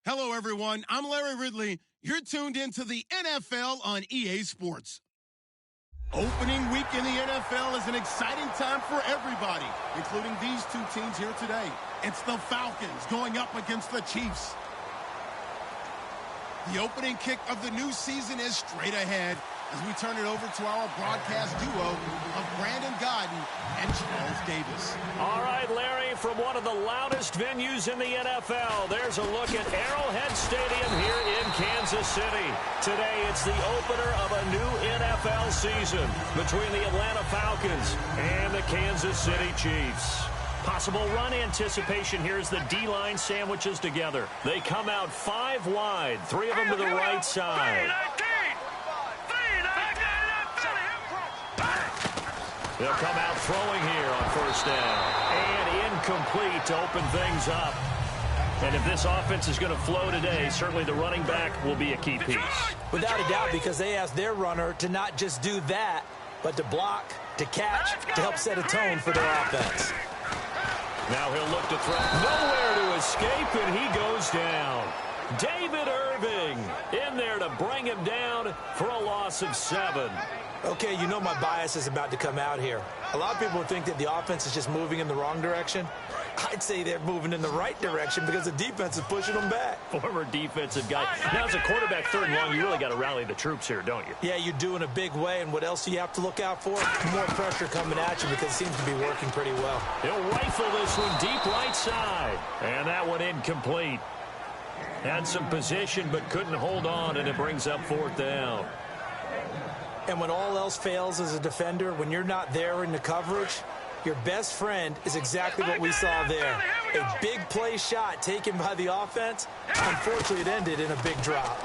Hello, everyone. I'm Larry Ridley. You're tuned into the NFL on EA Sports. Opening week in the NFL is an exciting time for everybody, including these two teams here today. It's the Falcons going up against the Chiefs. The opening kick of the new season is straight ahead as we turn it over to our broadcast duo of Brandon Godden and Charles Davis. All right, Larry, from one of the loudest venues in the NFL, there's a look at Arrowhead Stadium here in Kansas City. Today, it's the opener of a new NFL season between the Atlanta Falcons and the Kansas City Chiefs. Possible run anticipation here as the D-line sandwiches together. They come out 5 wide, 3 of them to the right side. They'll come out throwing here on first down. And incomplete to open things up. And if this offense is going to flow today, certainly the running back will be a key piece. Without a doubt, because they asked their runner to not just do that, but to block, to catch, to help set a tone for their offense. Now he'll look to throw. Nowhere to escape, and he goes down. David Irving in there to bring him down for a loss of 7. Okay, you know my bias is about to come out here. A lot of people think that the offense is just moving in the wrong direction. I'd say they're moving in the right direction because the defense is pushing them back. Former defensive guy. Now, as a quarterback 3rd and long, you really got to rally the troops here, don't you? Yeah, you do in a big way, and what else do you have to look out for? More pressure coming at you because it seems to be working pretty well. He'll rifle this one deep right side, and that one incomplete. Had some position but couldn't hold on, and it brings up 4th down. And when all else fails as a defender, when you're not there in the coverage, your best friend is exactly what we saw there. A big play shot taken by the offense. Unfortunately, it ended in a big drop.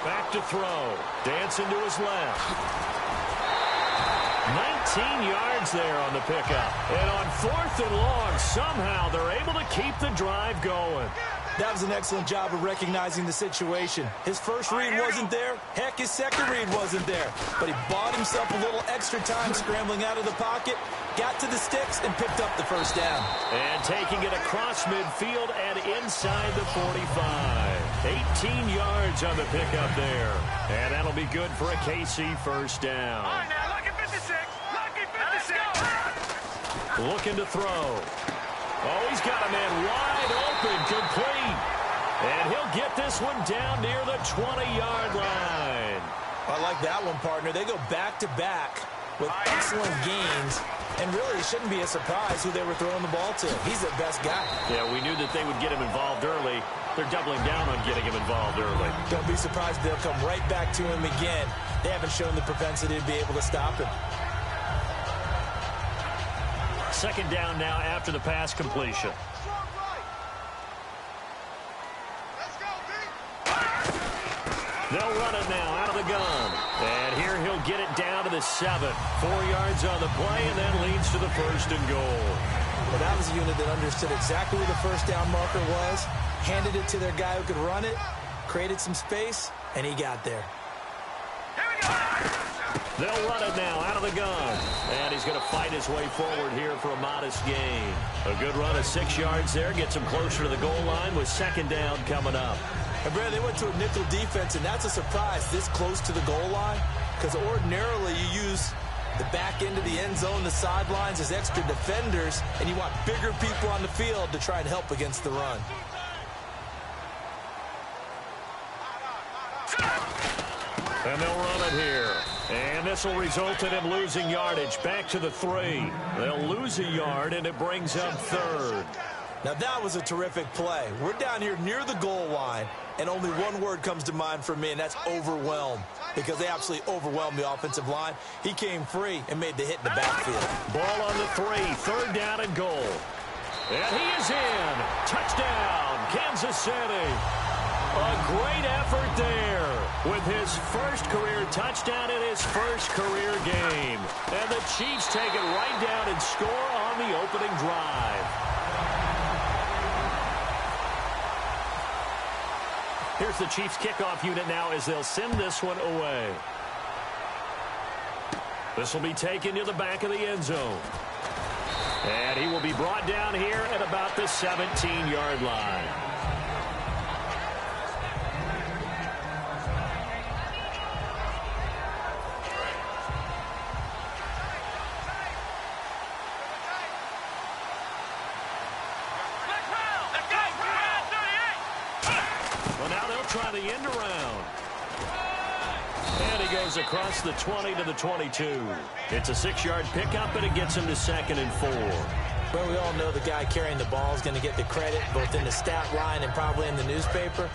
Back to throw. Dancing to his left. 19 yards there on the pickup. And on 4th and long, somehow they're able to keep the drive going. That was an excellent job of recognizing the situation. His first read wasn't there. Heck, his second read wasn't there. But he bought himself a little extra time scrambling out of the pocket, got to the sticks, and picked up the first down. And taking it across midfield and inside the 45. 18 yards on the pickup there. And that'll be good for a KC first down. All right, now, lucky 56. Lucky 56. Looking to throw. Oh, he's got a man wide open, complete. And he'll get this one down near the 20-yard line. I like that one, partner. They go back-to-back with excellent gains. And really, it shouldn't be a surprise who they were throwing the ball to. He's their best guy. Yeah, we knew that they would get him involved early. They're doubling down on getting him involved early. Don't be surprised they'll come right back to him again. They haven't shown the propensity to be able to stop him. 2nd down now after the pass completion. They'll run it now out of the gun. And here he'll get it down to the 7. 4 yards on the play, and then leads to the 1st and goal. Well, that was a unit that understood exactly where the first down marker was, handed it to their guy who could run it, created some space, and he got there. They'll run it now out of the gun. And he's going to fight his way forward here for a modest gain. A good run of 6 yards there. Gets him closer to the goal line with 2nd down coming up. And Brad, they went to a nickel defense, and that's a surprise this close to the goal line. Because ordinarily you use the back end of the end zone, the sidelines as extra defenders, and you want bigger people on the field to try and help against the run. And they'll run it here. And this will result in him losing yardage. Back to the 3. They'll lose a yard, and it brings up 3rd. Now, that was a terrific play. We're down here near the goal line, and only one word comes to mind for me, and that's overwhelmed. Because they absolutely overwhelmed the offensive line. He came free and made the hit in the backfield. Ball on the 3. 3rd down and goal. And he is in. Touchdown, Kansas City. A great effort there with his first career touchdown in his first career game. And the Chiefs take it right down and score on the opening drive. Here's the Chiefs kickoff unit now as they'll send this one away. This will be taken to the back of the end zone. And he will be brought down here at about the 17-yard line. try the end around. And he goes across the 20 to the 22. It's a 6-yard pickup, and it gets him to 2nd and 4. Well, we all know the guy carrying the ball is going to get the credit, both in the stat line and probably in the newspaper.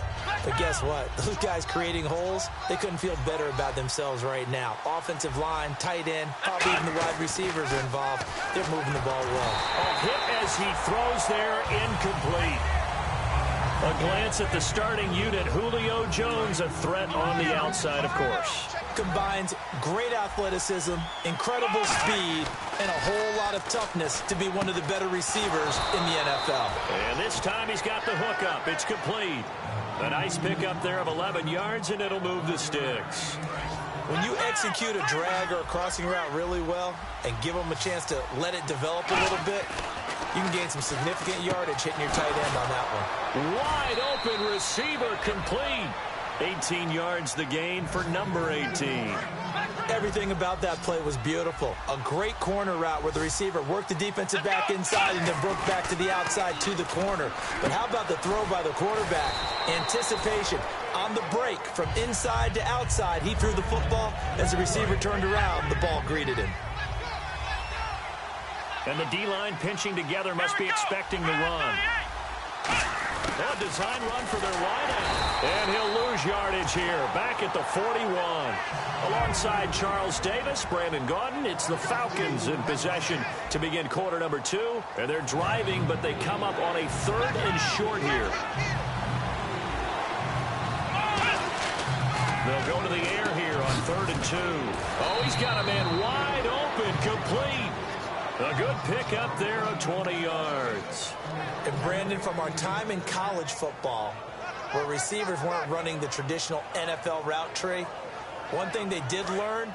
But guess what? Those guys creating holes, they couldn't feel better about themselves right now. Offensive line, tight end, probably even the wide receivers are involved. They're moving the ball well. A hit as he throws there, incomplete. A glance at the starting unit. Julio Jones, a threat on the outside, of course. Combines great athleticism, incredible speed, and a whole lot of toughness to be one of the better receivers in the NFL. And this time he's got the hook up. It's complete. A nice pickup there of 11 yards, and it'll move the sticks. When you execute a drag or a crossing route really well and give them a chance to let it develop a little bit, you can gain some significant yardage hitting your tight end on that one. Wide open receiver, complete. 18 yards the gain for number 18. Everything about that play was beautiful. A great corner route where the receiver worked the defensive back inside and then broke back to the outside to the corner. But how about the throw by the quarterback? Anticipation on the break from inside to outside. He threw the football. As the receiver turned around, the ball greeted him. And the D-line pinching together must be expecting the run. A design run for their wideout. And he'll lose yardage here. Back at the 41. Alongside Charles Davis, Brandon Gaudin, it's the Falcons in possession to begin quarter number 2. And they're driving, but they come up on a 3rd and short here. They'll go to the air here on 3rd and 2. Oh, he's got a man wide open, complete. A good pickup there of 20 yards. And Brandon, from our time in college football, where receivers weren't running the traditional NFL route tree, one thing they did learn,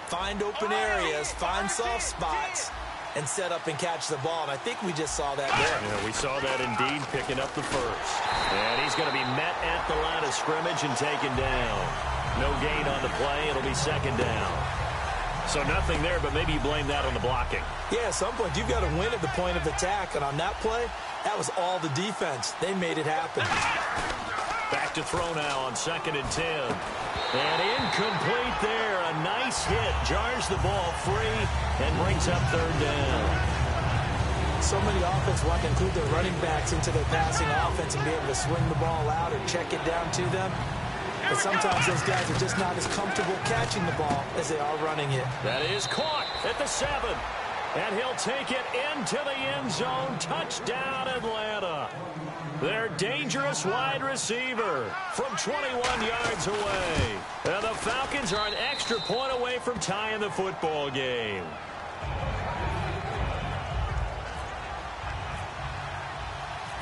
find open areas, find soft spots, and set up and catch the ball. And I think we just saw that there. Yeah, we saw that indeed, picking up the first. And he's going to be met at the line of scrimmage and taken down. No gain on the play. It'll be 2nd down. So nothing there, but maybe you blame that on the blocking. Yeah, at some point, you've got to win at the point of attack. And on that play, that was all the defense. They made it happen. Back to throw now on 2nd and 10. And incomplete there. A nice hit. Jars the ball free and brings up 3rd down. So many offenses want to include their running backs into their passing offense and be able to swing the ball out or check it down to them. But sometimes those guys are just not as comfortable catching the ball as they are running it. That is caught at the 7. And he'll take it into the end zone. Touchdown, Atlanta. Their dangerous wide receiver from 21 yards away. And the Falcons are an extra point away from tying the football game.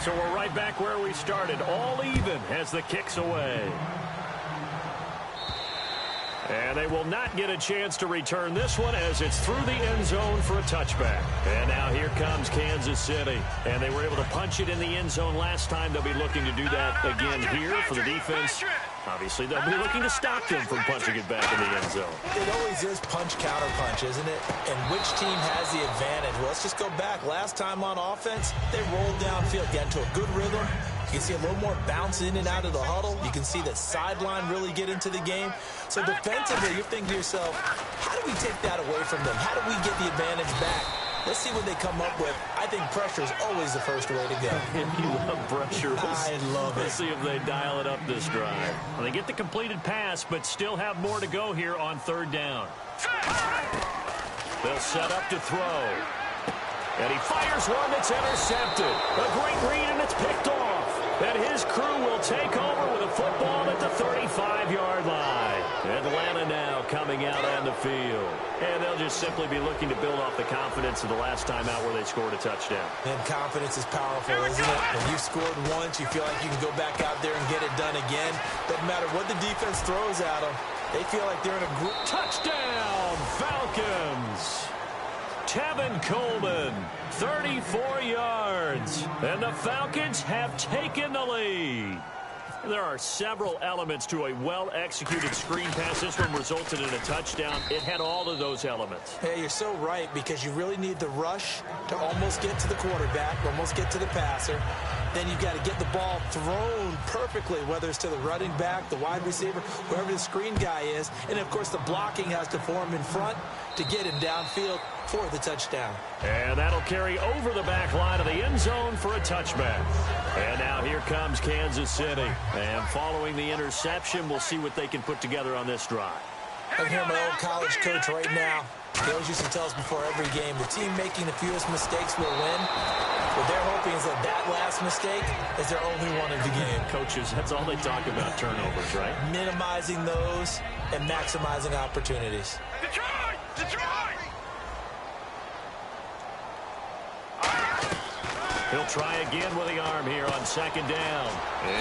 So we're right back where we started. All even as the kick's away. And they will not get a chance to return this one as it's through the end zone for a touchback. And now here comes Kansas City. And they were able to punch it in the end zone last time. They'll be looking to do that again here for the defense. Obviously, they'll be looking to stop them from punching it back in the end zone. It always is punch-counter punch, isn't it? And which team has the advantage? Well, let's just go back. Last time on offense, they rolled downfield, got into a good rhythm. You can see a little more bounce in and out of the huddle. You can see the sideline really get into the game. So defensively, you're thinking to yourself, how do we take that away from them? How do we get the advantage back? Let's see what they come up with. I think pressure is always the first way to go. You love pressure. I love it. Let's see if they dial it up this drive. Well, they get the completed pass, but still have more to go here on 3rd down. They'll set up to throw. And he fires one that's intercepted. A great read, and it's picked off. And his crew will take over with a football at the 35-yard line. Atlanta now coming out on the field. And they'll just simply be looking to build off the confidence of the last time out where they scored a touchdown. And confidence is powerful, isn't it? When you scored once, you feel like you can go back out there and get it done again. Doesn't matter what the defense throws at them. They feel like they're in a group. Touchdown, Falcons! Tevin Coleman, 34 yards. And the Falcons have taken the lead. There are several elements to a well-executed screen pass. This one resulted in a touchdown. It had all of those elements. Hey, you're so right, because you really need the rush to almost get to the quarterback, almost get to the passer. then you've got to get the ball thrown perfectly, whether it's to the running back, the wide receiver, whoever the screen guy is. And, of course, the blocking has to form in front to get him downfield for the touchdown. And that'll carry over the back line of the end zone for a touchback. And now here comes Kansas City. And following the interception, we'll see what they can put together on this drive. I hear my old college coach right now. He always used to tell us before every game, the team making the fewest mistakes will win. What they're hoping is that last mistake is their only one of the game. Coaches, that's all they talk about, turnovers, right? Minimizing those and maximizing opportunities. Detroit! Detroit! He'll try again with the arm here on second down.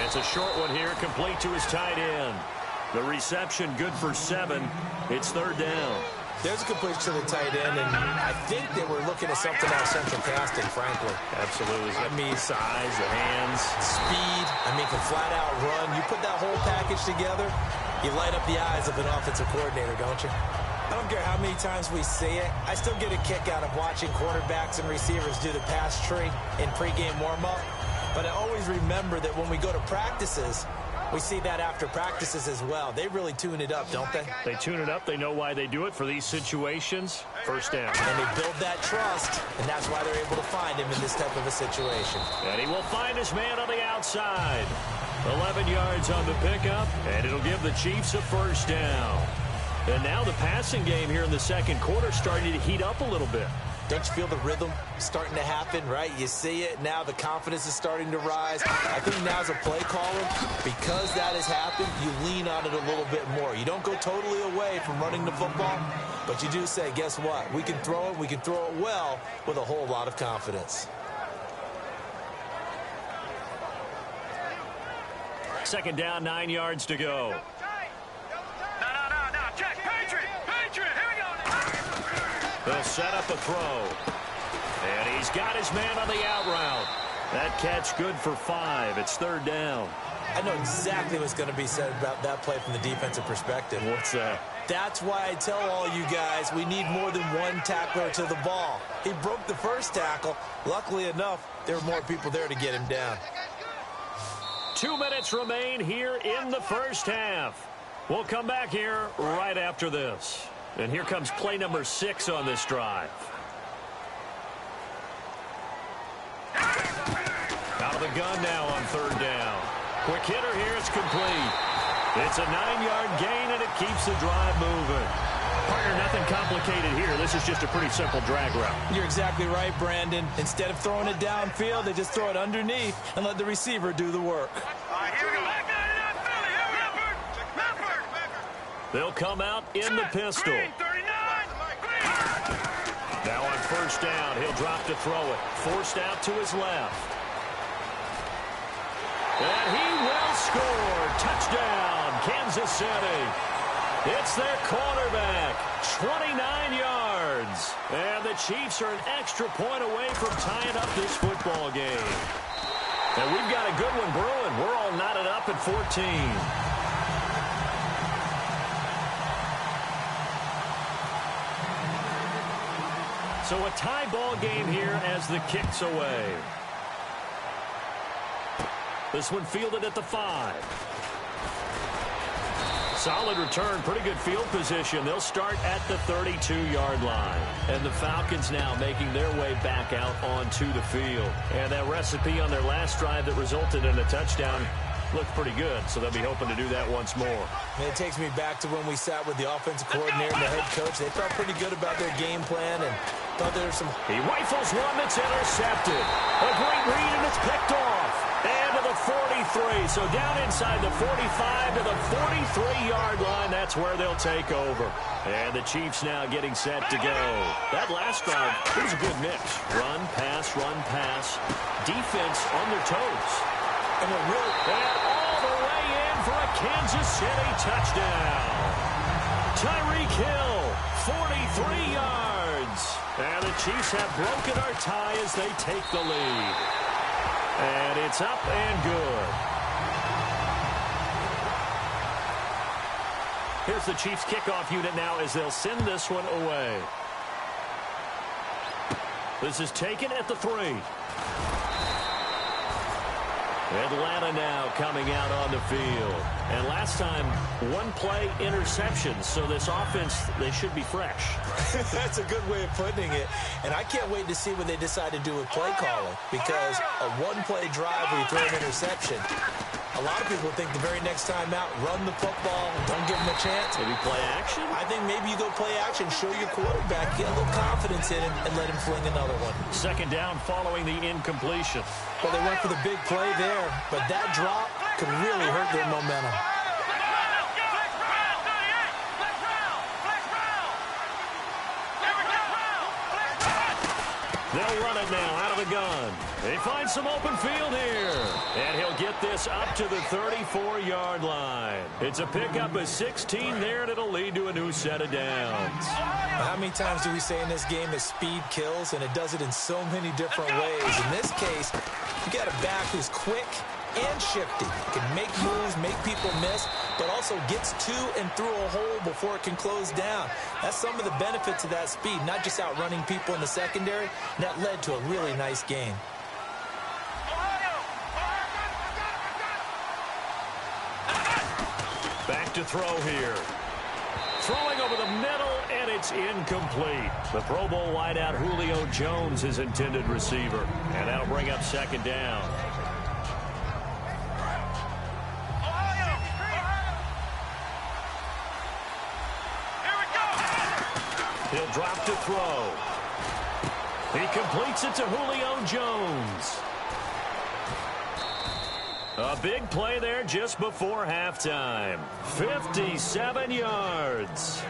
It's a short one here, complete to his tight end. The reception good for 7. It's third down. There's a completion to the tight end, and I think they were looking at something out of central casting, frankly. Absolutely. I mean, size, the hands. Speed. I mean, can flat out run. You put that whole package together, you light up the eyes of an offensive coordinator, don't you? I don't care how many times we see it. I still get a kick out of watching quarterbacks and receivers do the pass tree in pregame warm-up. But I always remember that when we go to practices, we see that after practices as well. They really tune it up, don't they? They tune it up. They know why they do it for these situations. First down. And they build that trust, and that's why they're able to find him in this type of a situation. And he will find his man on the outside. 11 yards on the pickup, and it'll give the Chiefs a first down. And now the passing game here in the second quarter starting to heat up a little bit. Don't you feel the rhythm starting to happen, right? You see it. Now the confidence is starting to rise. I think now as a play caller, because that has happened, you lean on it a little bit more. You don't go totally away from running the football, but you do say, guess what? We can throw it. We can throw it well with a whole lot of confidence. Second down, 9 yards to go. No. Check. Patriot. Here we go. They'll set up a throw. And he's got his man on the out route. That catch good for 5. It's third down. I know exactly what's going to be said about that play from the defensive perspective. What's that? That's why I tell all you guys we need more than one tackler to the ball. He broke the first tackle. Luckily enough, there were more people there to get him down. 2 minutes remain here in the first half. We'll come back here right after this. And here comes play number 6 on this drive. Out of the gun now on third down. Quick hitter here, it's complete. It's a 9-yard gain, and it keeps the drive moving. Partner, nothing complicated here. This is just a pretty simple drag route. You're exactly right, Brandon. Instead of throwing it downfield, they just throw it underneath and let the receiver do the work. All right, here we go. They'll come out in the pistol. Green, 39. Now on first down, he'll drop to throw it. Forced out to his left. And he will score. Touchdown, Kansas City. It's their quarterback, 29 yards. And the Chiefs are an extra point away from tying up this football game. And we've got a good one brewing. We're all knotted up at 14. So a tie ball game here as the kick's away. This one fielded at the 5. Solid return, pretty good field position. They'll start at the 32-yard line. And the Falcons now making their way back out onto the field. And that recipe on their last drive that resulted in a touchdown looked pretty good, so they'll be hoping to do that once more. And it takes me back to when we sat with the offensive coordinator and the head coach. They felt pretty good about their game plan and thought there was some... He rifles one that's intercepted. A great read, and it's picked off. And to the 43. So down inside the 45 to the 43-yard line. That's where they'll take over. And the Chiefs now getting set to go. That last drive, it was a good mix. Run, pass, defense on their toes. And all the way in for a Kansas City touchdown. Tyreek Hill, 43 yards. And the Chiefs have broken our tie as they take the lead. And it's up and good. Here's the Chiefs kickoff unit now as they'll send this one away. This is taken at the 3. Atlanta now coming out on the field. And last time, one-play interception. So this offense, they should be fresh. That's a good way of putting it. And I can't wait to see what they decide to do with play calling. Because a one-play drive where you throw an interception, a lot of people think the very next time out, run the football, don't give them a chance. Maybe play action? I think maybe you go play action, show your quarterback, get a little confidence in him, and let him fling another one. Second down following the incompletion. Well, they went for the big play there, but that drop could really hurt their momentum. They'll run it now out of the gun. They find some open field here. And he'll get this up to the 34-yard line. It's a pickup of 16 there, and it'll lead to a new set of downs. How many times do we say in this game that speed kills, and it does it in so many different ways? In this case, you got a back who's quick and shifty. Can make moves, make people miss, but also gets to and through a hole before it can close down. That's some of the benefits of that speed, not just outrunning people in the secondary. And that led to a really nice game. Back to throw here. Throwing over the middle, and it's incomplete. The Pro Bowl wideout Julio Jones, his intended receiver. And that'll bring up second down. He'll drop to throw. He completes it to Julio Jones. A big play there just before halftime. 57 yards.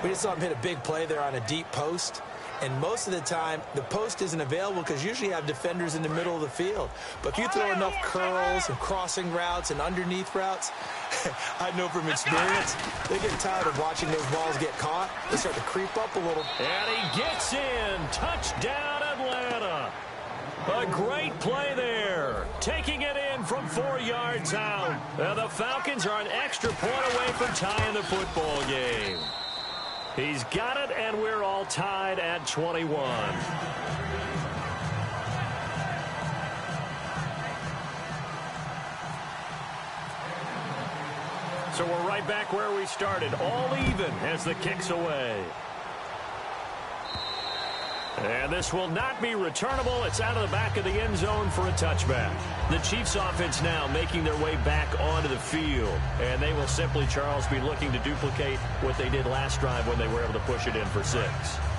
We just saw him hit a big play there on a deep post. And most of the time, the post isn't available because usually you have defenders in the middle of the field. But if you throw enough curls and crossing routes and underneath routes, I know from experience, they get tired of watching those balls get caught. They start to creep up a little. And he gets in. Touchdown, Atlanta. A great play there. Taking it in from 4 yards out. The Falcons are an extra point away from tying the football game. He's got it, and we're all tied at 21. So we're right back where we started, all even as the kick's away. And this will not be returnable. It's out of the back of the end zone for a touchback. The Chiefs offense now making their way back onto the field. And they will simply, Charles, be looking to duplicate what they did last drive when they were able to push it in for 6.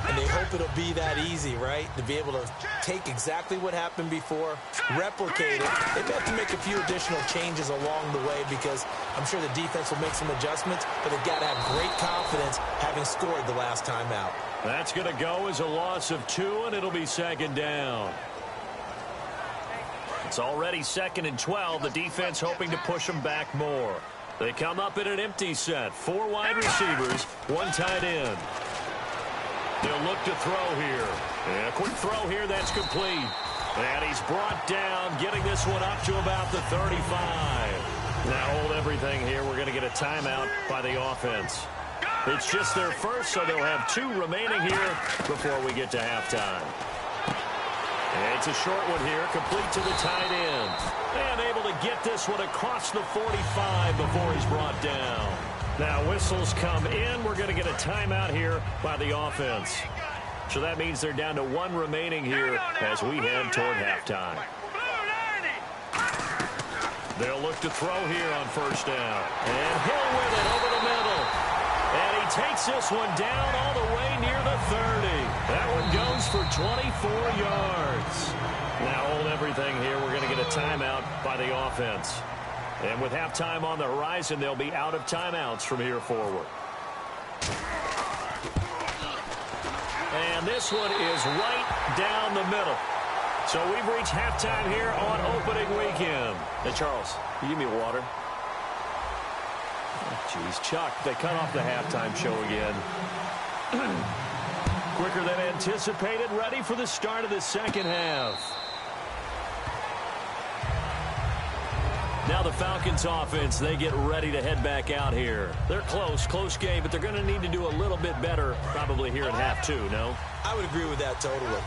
And they hope it'll be that easy, right? To be able to take exactly what happened before, replicate it. They have to make a few additional changes along the way because I'm sure the defense will make some adjustments, but they've got to have great confidence having scored the last time out. That's going to go as a loss of 2, and it'll be second down. It's already 2nd and 12. The defense hoping to push them back more. They come up in an empty set. 4 wide receivers, 1 tight end. They'll look to throw here. And a quick throw here that's complete. And he's brought down, getting this one up to about the 35. Now hold everything here. We're going to get a timeout by the offense. It's just their first, so they'll have 2 remaining here before we get to halftime. And it's a short one here, complete to the tight end. And able to get this one across the 45 before he's brought down. Now whistles come in. We're going to get a timeout here by the offense. So that means they're down to 1 remaining here as we head toward halftime. They'll look to throw here on first down. And Hill with it over the middle. And he takes this one down all the way near the 30. That one goes for 24 yards. Now hold everything here. We're going to get a timeout by the offense. And with halftime on the horizon, they'll be out of timeouts from here forward. And this one is right down the middle. So we've reached halftime here on opening weekend. Hey, Charles, can you give me water? Jeez, Chuck, they cut off the halftime show again. Quicker than anticipated, ready for the start of the second half. Now the Falcons offense, they get ready to head back out here. They're close game, but they're going to need to do a little bit better probably here in half 2, no? I would agree with that totally.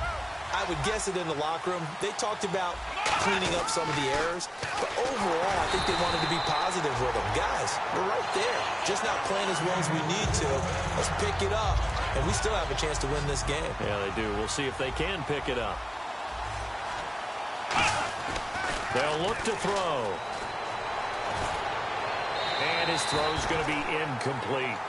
I would guess it in the locker room. They talked about cleaning up some of the errors, but overall, I think they wanted to be positive with them. Guys, we're right there, just not playing as well as we need to. Let's pick it up, and we still have a chance to win this game. Yeah, they do. We'll see if they can pick it up. They'll look to throw. And his throw's going to be incomplete.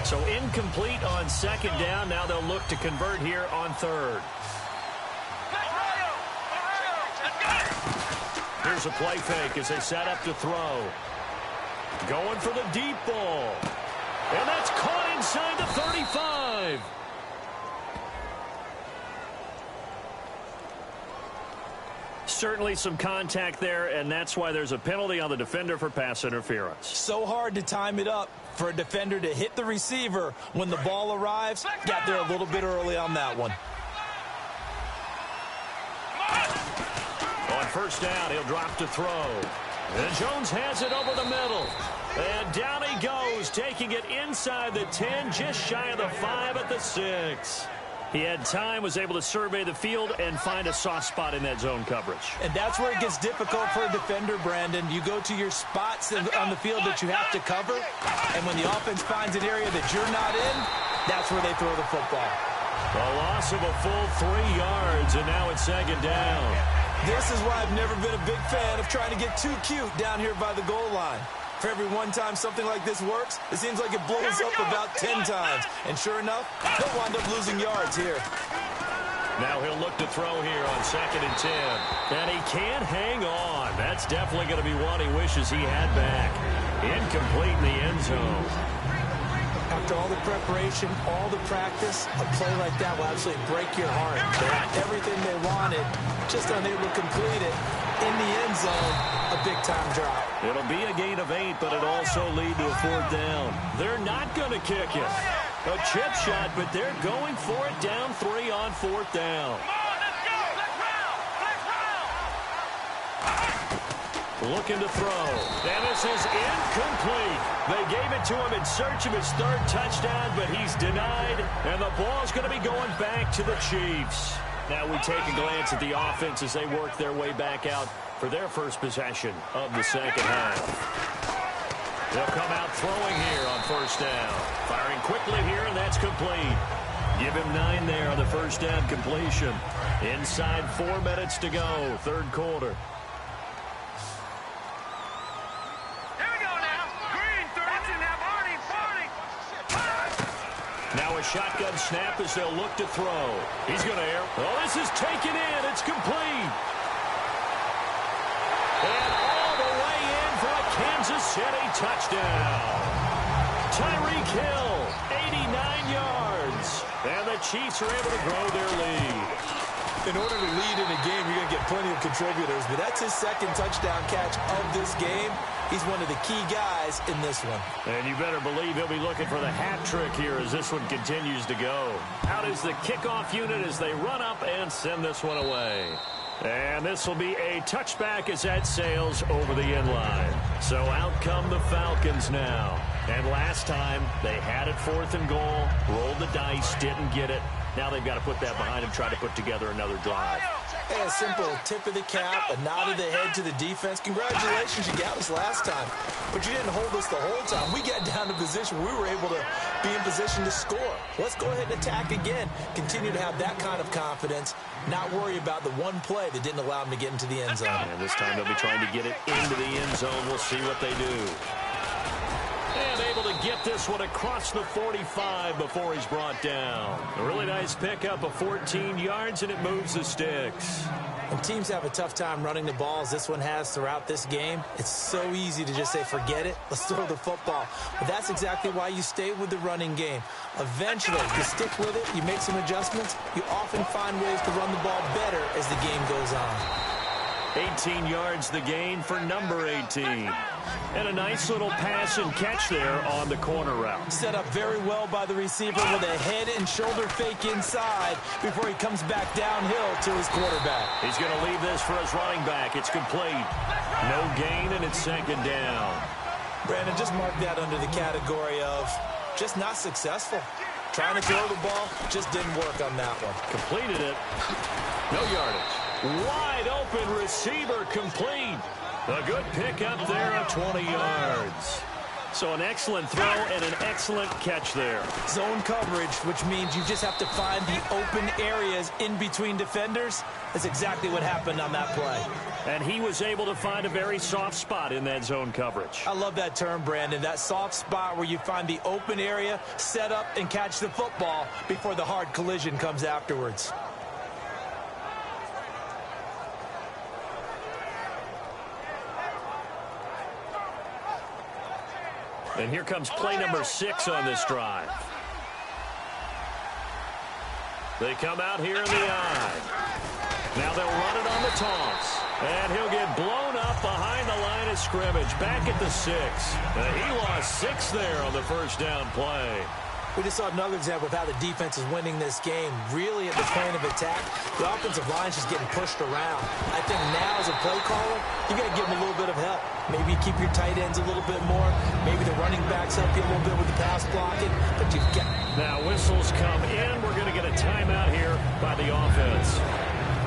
So incomplete on second down. Now they'll look to convert here on third. Here's a play fake as they set up to throw. Going for the deep ball. And that's caught inside the 35. Certainly some contact there, and that's why there's a penalty on the defender for pass interference. So hard to time it up for a defender to hit the receiver when the ball arrives. Got there a little bit early on that one. On first down, he'll drop to throw. And Jones has it over the middle. And down he goes, taking it inside the 10, just shy of the 5 at the 6. He had time, was able to survey the field and find a soft spot in that zone coverage. And that's where it gets difficult for a defender, Brandon. You go to your spots on the field that you have to cover, and when the offense finds an area that you're not in, that's where they throw the football. A loss of a full 3 yards, and now it's second down. This is why I've never been a big fan of trying to get too cute down here by the goal line. For every one time something like this works, it seems like it blows up about 10 times. And sure enough, they'll wind up losing yards here. Now he'll look to throw here on 2nd and 10. And he can't hang on. That's definitely going to be one he wishes he had back. Incomplete in the end zone. After all the preparation, all the practice, a play like that will absolutely break your heart. They had everything they wanted, just unable to complete it. In the end zone, a big-time drop. It'll be a gain of 8, but it'll also lead to a 4th down. They're not going to kick it. A chip shot, but they're going for it down 3 on 4th down. Come on, let's go. Let's round. Looking to throw. And this is incomplete. They gave it to him in search of his 3rd touchdown, but he's denied. And the ball's going to be going back to the Chiefs. Now we take a glance at the offense as they work their way back out for their first possession of the second half. They'll come out throwing here on first down. Firing quickly here, and that's complete. Give him 9 there on the first down completion. Inside 4 minutes to go, 3rd quarter. Now a shotgun snap as they'll look to throw. He's going to air. Oh, this is taken in. It's complete. And all the way in for a Kansas City touchdown. Tyreek Hill, 89 yards. And the Chiefs are able to grow their lead. In order to lead in a game, you're going to get plenty of contributors, but that's his 2nd touchdown catch of this game. He's one of the key guys in this one. And you better believe he'll be looking for the hat trick here as this one continues to go. Out is the kickoff unit as they run up and send this one away. And this will be a touchback as that sails over the end line. So out come the Falcons now. And last time they had it 4th and goal, rolled the dice, didn't get it. Now they've got to put that behind them, try to put together another drive. Hey, a simple tip of the cap, a nod of the head to the defense. Congratulations, you got us last time, but you didn't hold us the whole time. We got down to position where we were able to be in position to score. Let's go ahead and attack again. Continue to have that kind of confidence, not worry about the one play that didn't allow them to get into the end zone. And this time they'll be trying to get it into the end zone. We'll see what they do. And able to get this one across the 45 before he's brought down. A really nice pickup of 14 yards, and it moves the sticks. And teams have a tough time running the ball as this one has throughout this game. It's so easy to just say, forget it, let's throw the football. But that's exactly why you stay with the running game. Eventually, you stick with it, you make some adjustments, you often find ways to run the ball better as the game goes on. 18 yards the gain for number 18. And a nice little pass and catch there on the corner route. Set up very well by the receiver with a head and shoulder fake inside before he comes back downhill to his quarterback. He's going to leave this for his running back. It's complete. No gain, and it's second down. Brandon, just mark that under the category of just not successful. Trying to throw the ball, just didn't work on that one. Completed it. No yardage. Wide open receiver complete. A good pickup there of 20 yards. So an excellent throw and an excellent catch there. Zone coverage, which means you just have to find the open areas in between defenders. That's exactly what happened on that play. And he was able to find a very soft spot in that zone coverage. I love that term, Brandon. That soft spot where you find the open area, set up, and catch the football before the hard collision comes afterwards. And here comes play number 6 on this drive. They come out here in the eye. Now they'll run it on the toss. And he'll get blown up behind the line of scrimmage. Back at the 6. He lost 6 there on the first down play. We just saw another example of how the defense is winning this game. Really at the point of attack, the offensive line's just getting pushed around. I think now as a play caller, you got to give them a little bit of help. Maybe keep your tight ends a little bit more. Maybe the running backs help you a little bit with the pass blocking. But you've got... Now whistles come in. We're going to get a timeout here by the offense.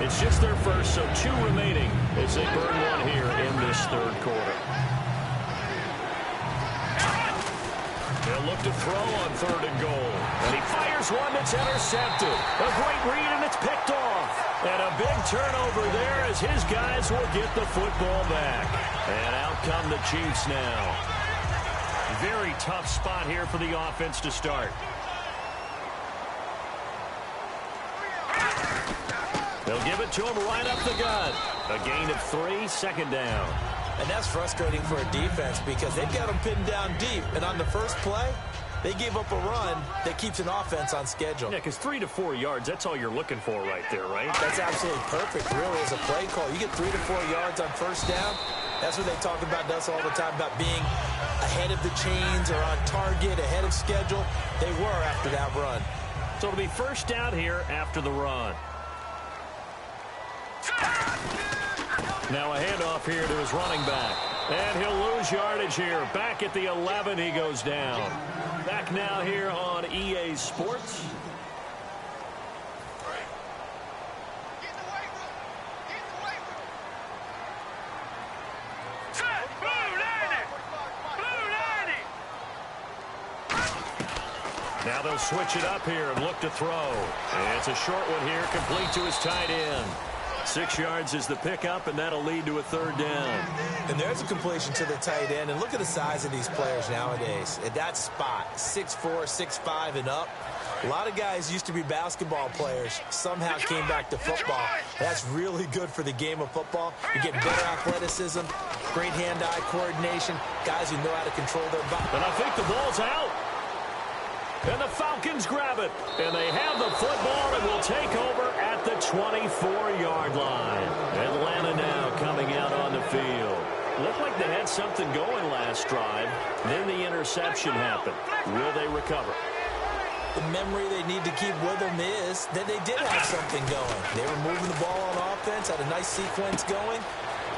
It's just their first, so 2 remaining as they burn one here in this third quarter. They'll look to throw on 3rd and goal. And he fires one that's intercepted. A great read, and it's picked off. And a big turnover there as his guys will get the football back. And out come the Chiefs now. Very tough spot here for the offense to start. They'll give it to him right up the gut. A gain of 3, 2nd down. And that's frustrating for a defense because they've got them pinned down deep. And on the first play, they gave up a run that keeps an offense on schedule. Yeah, because 3 to 4 yards, that's all you're looking for right there, right? That's absolutely perfect, really, as a play call. You get 3 to 4 yards on first down. That's what they talk about us all the time, about being ahead of the chains or on target, ahead of schedule. They were after that run. So it'll be first down here after the run. Now a handoff here to his running back. And he'll lose yardage here. Back at the 11, he goes down. Back now here on EA Sports. Now they'll switch it up here and look to throw. And it's a short one here, complete to his tight end. 6 yards is the pickup, and that'll lead to a 3rd down. And there's a completion to the tight end. And look at the size of these players nowadays. At that spot, 6'4", 6'5", and up. A lot of guys used to be basketball players. Somehow came back to football. That's really good for the game of football. You get better athleticism, great hand-eye coordination, guys who know how to control their body. And I think the ball's out. And the Falcons grab it. And they have the football and will take over at the 24-yard line. Atlanta now coming out on the field. Looked like they had something going last drive. Then the interception happened. Will they recover? The memory they need to keep with them is that they did have something going. They were moving the ball on offense, had a nice sequence going.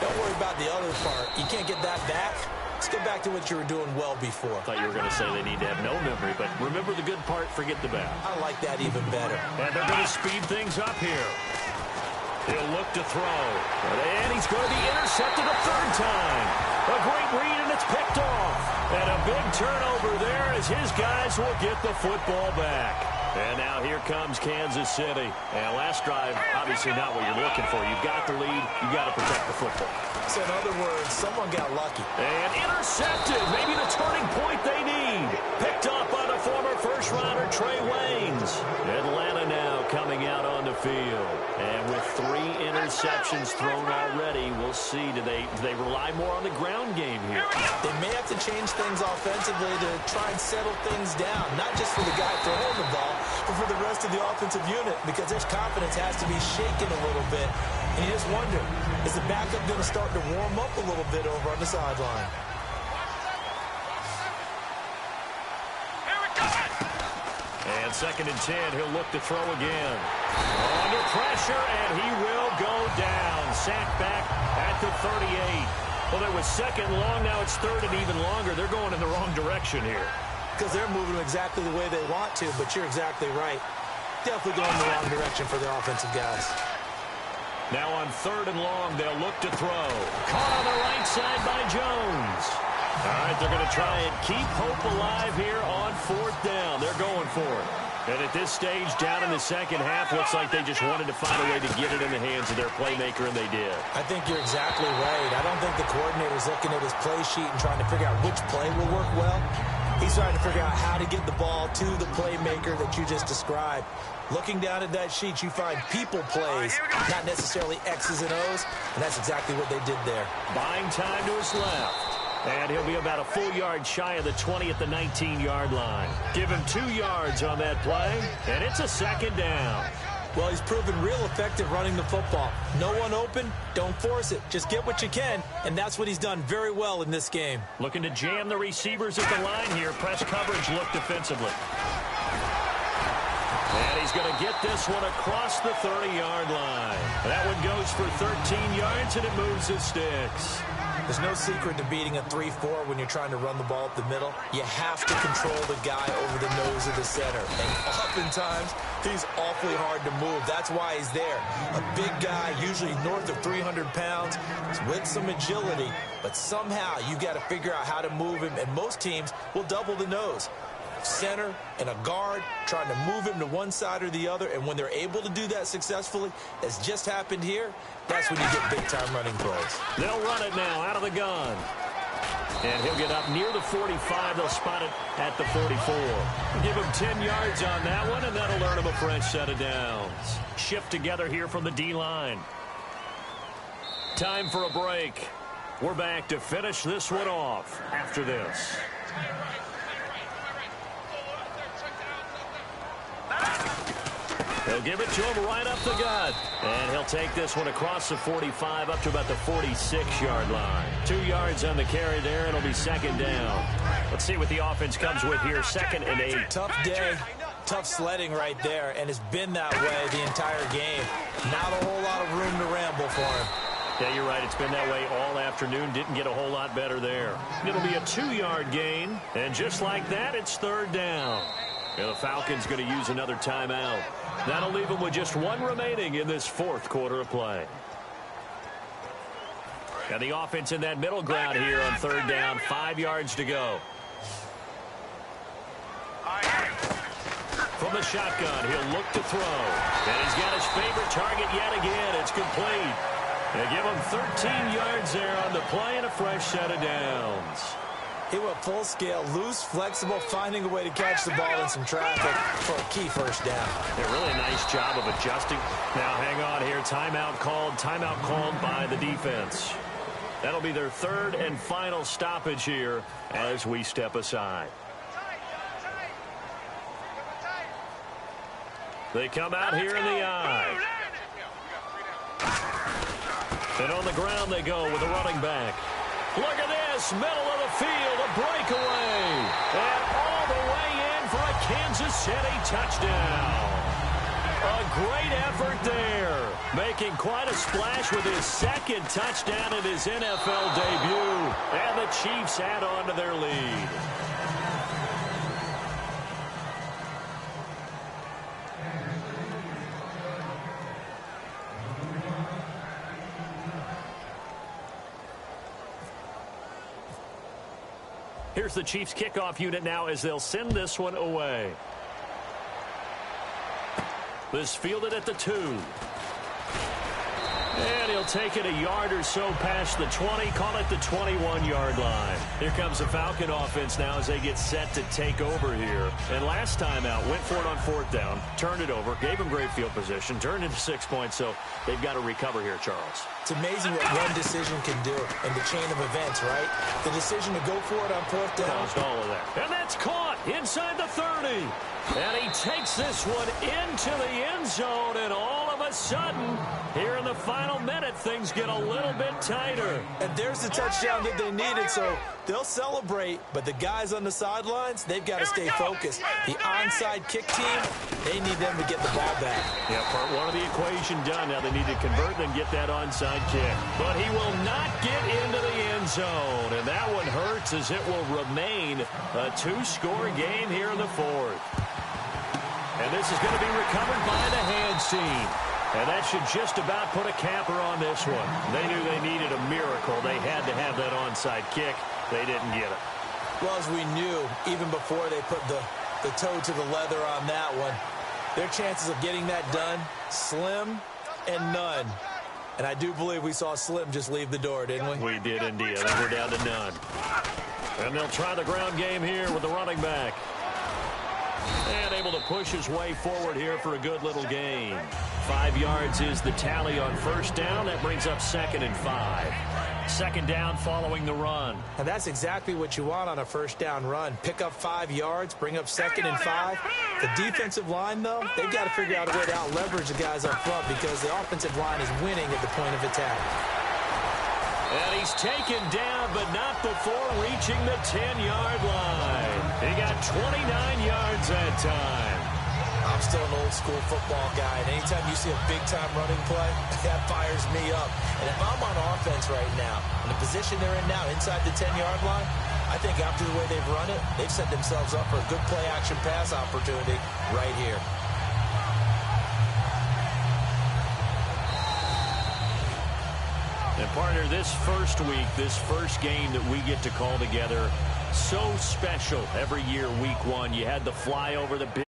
Don't worry about the other part. You can't get that back. Let's go back to what you were doing well before. I thought you were going to say they need to have no memory, but remember the good part, forget the bad. I like that even better. And they're going to speed things up here. He'll look to throw. And he's going to be intercepted a 3rd time. A great read, and it's picked off. And a big turnover there as his guys will get the football back. And now here comes Kansas City. And last drive, obviously not what you're looking for. You've got the lead. You've got to protect the football. So in other words, someone got lucky. And intercepted. Maybe the turning point they need. Picked up by the former first-rounder Trey Waynes. Atlanta now coming out on the field. And with 3 interceptions thrown already, we'll see. Do they rely more on the ground game here? They may have to change things offensively to try and settle things down. Not just for the guy throwing the ball, but for the rest of the offensive unit, because their confidence has to be shaken a little bit. And you just wonder, is the backup going to start to warm up a little bit over on the sideline? And 2nd and 10, he'll look to throw again. Under pressure, and he will go down. Sacked back at the 38. Well, it was second long. Now it's third and even longer. They're going in the wrong direction here. Because they're moving exactly the way they want to, but you're exactly right. Definitely going in the wrong direction for the offensive guys. Now on third and long, they'll look to throw. Caught on the right side by Jones. All right, they're going to try and keep hope alive here on fourth down. They're going for it. And at this stage, down in the second half, looks like they just wanted to find a way to get it in the hands of their playmaker, and they did. I think you're exactly right. I don't think the coordinator's looking at his play sheet and trying to figure out which play will work well. He's trying to figure out how to get the ball to the playmaker that you just described. Looking down at that sheet, you find people plays, not necessarily X's and O's, and that's exactly what they did there. Buying time to his left. And he'll be about a full yard shy of the 20 at the 19-yard line. Give him 2 yards on that play, and it's a second down. Well, he's proven real effective running the football. No one open, don't force it. Just get what you can, and that's what he's done very well in this game. Looking to jam the receivers at the line here. Press coverage, look defensively. And he's going to get this one across the 30-yard line. That one goes for 13 yards, and it moves the sticks. There's no secret to beating a 3-4 when you're trying to run the ball up the middle. You have to control the guy over the nose of the center. And oftentimes, he's awfully hard to move. That's why he's there. A big guy, usually north of 300 pounds, with some agility. But somehow, you got to figure out how to move him. And most teams will double the nose. Center and a guard trying to move him to one side or the other, and when they're able to do that successfully, as just happened here, that's when you get big-time running plays. They'll run it now out of the gun. And he'll get up near the 45. They'll spot it at the 44. Give him 10 yards on that one, and that'll earn him a fresh set of downs. Shift together here from the D-line. Time for a break. We're back to finish this one off after this. He'll give it to him right up the gut. And he'll take this one across the 45 up to about the 46-yard line. 2 yards on the carry there, and it'll be second down. Let's see what the offense comes with here. 2nd and 8. Tough day, tough sledding right there, and it's been that way the entire game. Not a whole lot of room to ramble for him. Yeah, you're right. It's been that way all afternoon. Didn't get a whole lot better there. It'll be a 2-yard gain, and just like that, it's third down. And the Falcons going to use another timeout. That'll leave them with just one remaining in this fourth quarter of play. And the offense in that middle ground here on third down. 5 yards to go. From the shotgun, he'll look to throw. And he's got his favorite target yet again. It's complete. They give him 13 yards there on the play and a fresh set of downs. He went full scale, loose, flexible, finding a way to catch the ball in some traffic for a key first down. Yeah, really a nice job of adjusting. Now hang on here. Timeout called by the defense. That'll be their third and final stoppage here as we step aside. They come out here in the eye. And on the ground they go with a running back. Look at this, middle of the field, a breakaway. And all the way in for a Kansas City touchdown. A great effort there. Making quite a splash with his second touchdown in his NFL debut. And the Chiefs add on to their lead. Here's the Chiefs kickoff unit now as they'll send this one away. This fielded at the 2. And he'll take it a yard or so past the 20, call it the 21-yard line. Here comes the Falcon offense now as they get set to take over here. And last time out, went for it on fourth down, turned it over, gave him great field position, turned into 6 points, so they've got to recover here, Charles. It's amazing what one decision can do in the chain of events, right? The decision to go for it on fourth down. Caused all of that. And that's caught inside the 30. And he takes this one into the end zone, and all of a a sudden, here in the final minute, things get a little bit tighter. And there's the touchdown that they needed, so they'll celebrate. But the guys on the sidelines, they've got to stay focused. The onside kick team, they need them to get the ball back. Yeah, part one of the equation done. Now they need to convert and get that onside kick. But he will not get into the end zone. And that one hurts as it will remain a two-score game here in the fourth. And this is going to be recovered by the hands team. And that should just about put a capper on this one. They knew they needed a miracle. They had to have that onside kick. They didn't get it. Well, as we knew, even before they put the toe to the leather on that one, their chances of getting that done, slim and none. And I do believe we saw Slim just leave the door, didn't we? We did indeed. I think we're down to none. And they'll try the ground game here with the running back. And able to push his way forward here for a good little gain. 5 yards is the tally on first down. That brings up 2nd and 5. Second down following the run. And that's exactly what you want on a first down run. Pick up 5 yards, bring up 2nd and 5. The defensive line, though, they've got to figure out a way to out-leverage the guys up front because the offensive line is winning at the point of attack. And he's taken down, but not before reaching the 10-yard line. He got 29 yards that time. I'm still an old-school football guy, and anytime you see a big-time running play, that fires me up. And if I'm on offense right now, in the position they're in now, inside the 10-yard line, I think after the way they've run it, they've set themselves up for a good play-action pass opportunity right here. And partner, this first week, this first game that we get to call together, so special every year, week one. You had the fly over the big